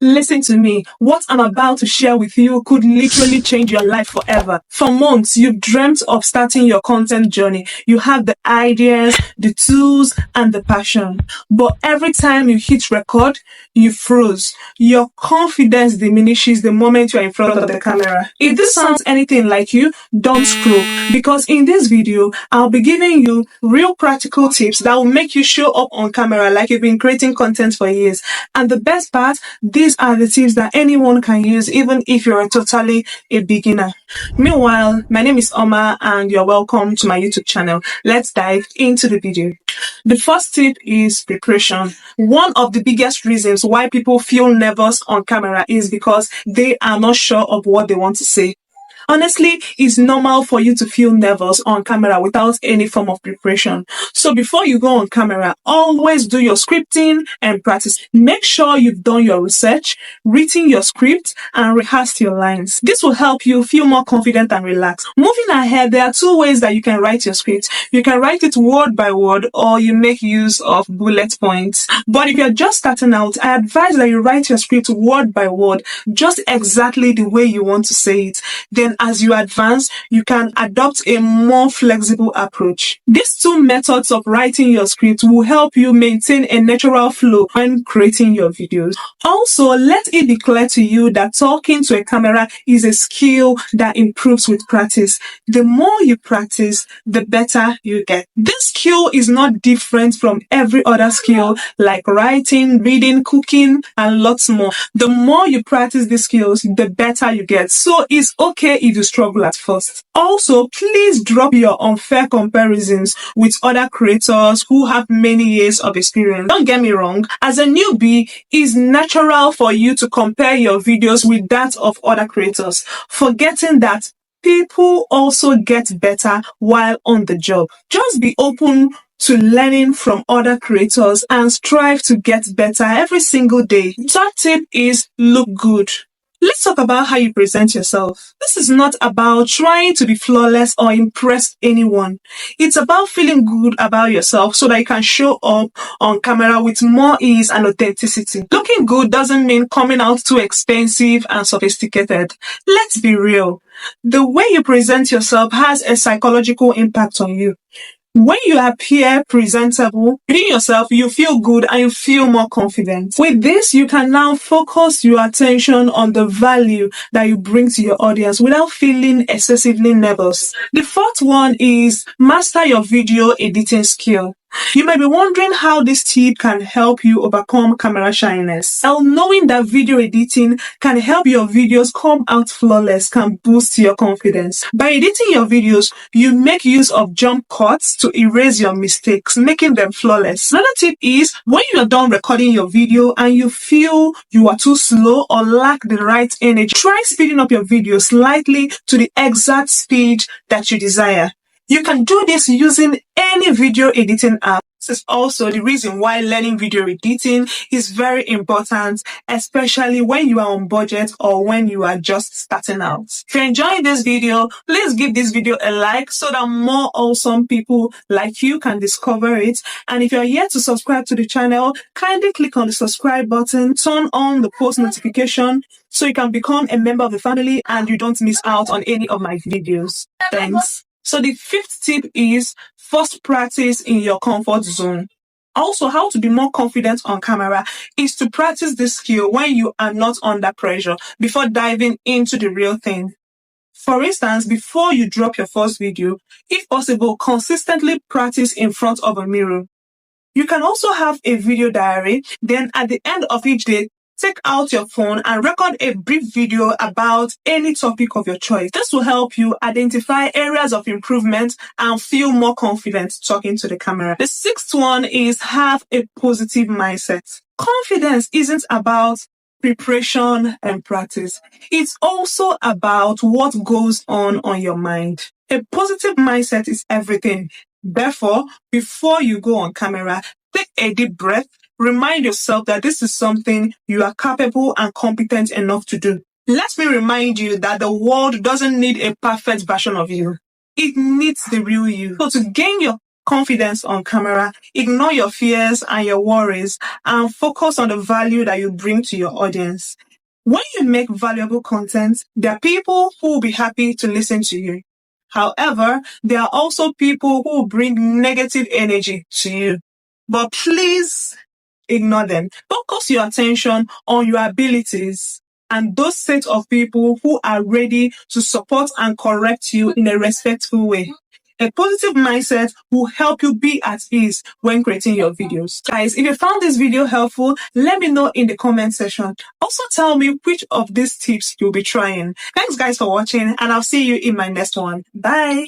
Listen to me. What I'm about to share with you could literally change your life forever. For months, you've dreamt of starting your content journey. You have the ideas, the tools, and the passion. But every time you hit record, you froze. Your confidence diminishes the moment you're in front of the camera. If this sounds anything like you, don't scroll. Because in this video, I'll be giving you real practical tips that will make you show up on camera like you've been creating content for years. And the best part, these are the tips that anyone can use, even if you're totally a beginner. Meanwhile, my name is Oma and you're welcome to my YouTube channel. Let's dive into the video. The first tip is preparation. One of the biggest reasons why people feel nervous on camera is because they are not sure of what they want to say. Honestly, it's normal for you to feel nervous on camera without any form of preparation. So before you go on camera, always do your scripting and practice. Make sure you've done your research, written your script, and rehearsed your lines. This will help you feel more confident and relaxed. Moving ahead, there are two ways that you can write your script. You can write it word by word, or you make use of bullet points. But if you're just starting out, I advise that you write your script word by word, just exactly the way you want to say it. Then as you advance, you can adopt a more flexible approach. These two methods of writing your script will help you maintain a natural flow when creating your videos. Also, let it be clear to you that talking to a camera is a skill that improves with practice. The more you practice, the better you get. This skill is not different from every other skill like writing, reading, cooking, and lots more. The more you practice these skills, the better you get. So it's okay if you struggle at first. Also, please drop your unfair comparisons with other creators who have many years of experience. Don't get me wrong, as a newbie, it's natural for you to compare your videos with that of other creators, forgetting that people also get better while on the job. Just be open to learning from other creators and strive to get better every single day. Third tip is look good. Let's talk about how you present yourself. This is not about trying to be flawless or impress anyone. It's about feeling good about yourself so that you can show up on camera with more ease and authenticity. Looking good doesn't mean coming out too expensive and sophisticated. Let's be real. The way you present yourself has a psychological impact on you. When you appear presentable within yourself, you feel good and you feel more confident. With this, you can now focus your attention on the value that you bring to your audience without feeling excessively nervous. The fourth one is master your video editing skill. You might be wondering how this tip can help you overcome camera shyness. Well, knowing that video editing can help your videos come out flawless can boost your confidence. By editing your videos, you make use of jump cuts to erase your mistakes, making them flawless. Another tip is when you're done recording your video and you feel you are too slow or lack the right energy, try speeding up your video slightly to the exact speed that you desire. You can do this using any video editing app. This is also the reason why learning video editing is very important, especially when you are on budget or when you are just starting out. If you're enjoying this video, please give this video a like so that more awesome people like you can discover it. And if you're yet to subscribe to the channel, kindly click on the subscribe button, turn on the post notification so you can become a member of the family and you don't miss out on any of my videos. Thanks. So the fifth tip is first practice in your comfort zone. Also, how to be more confident on camera is to practice this skill when you are not under pressure before diving into the real thing. For instance, before you drop your first video, if possible, consistently practice in front of a mirror. You can also have a video diary, then at the end of each day, take out your phone and record a brief video about any topic of your choice. This will help you identify areas of improvement and feel more confident talking to the camera. The sixth one is have a positive mindset. Confidence isn't about preparation and practice. It's also about what goes on your mind. A positive mindset is everything. Therefore, before you go on camera, take a deep breath. Remind yourself that this is something you are capable and competent enough to do. Let me remind you that the world doesn't need a perfect version of you. It needs the real you. So to gain your confidence on camera, ignore your fears and your worries, and focus on the value that you bring to your audience. When you make valuable content, there are people who will be happy to listen to you. However, there are also people who bring negative energy to you. But please ignore them. Focus your attention on your abilities and those set of people who are ready to support and correct you in a respectful way. A positive mindset will help you be at ease when creating your videos. Guys, if you found this video helpful, let me know in the comment section. Also tell me which of these tips you'll be trying. Thanks guys for watching, and I'll see you in my next one. Bye.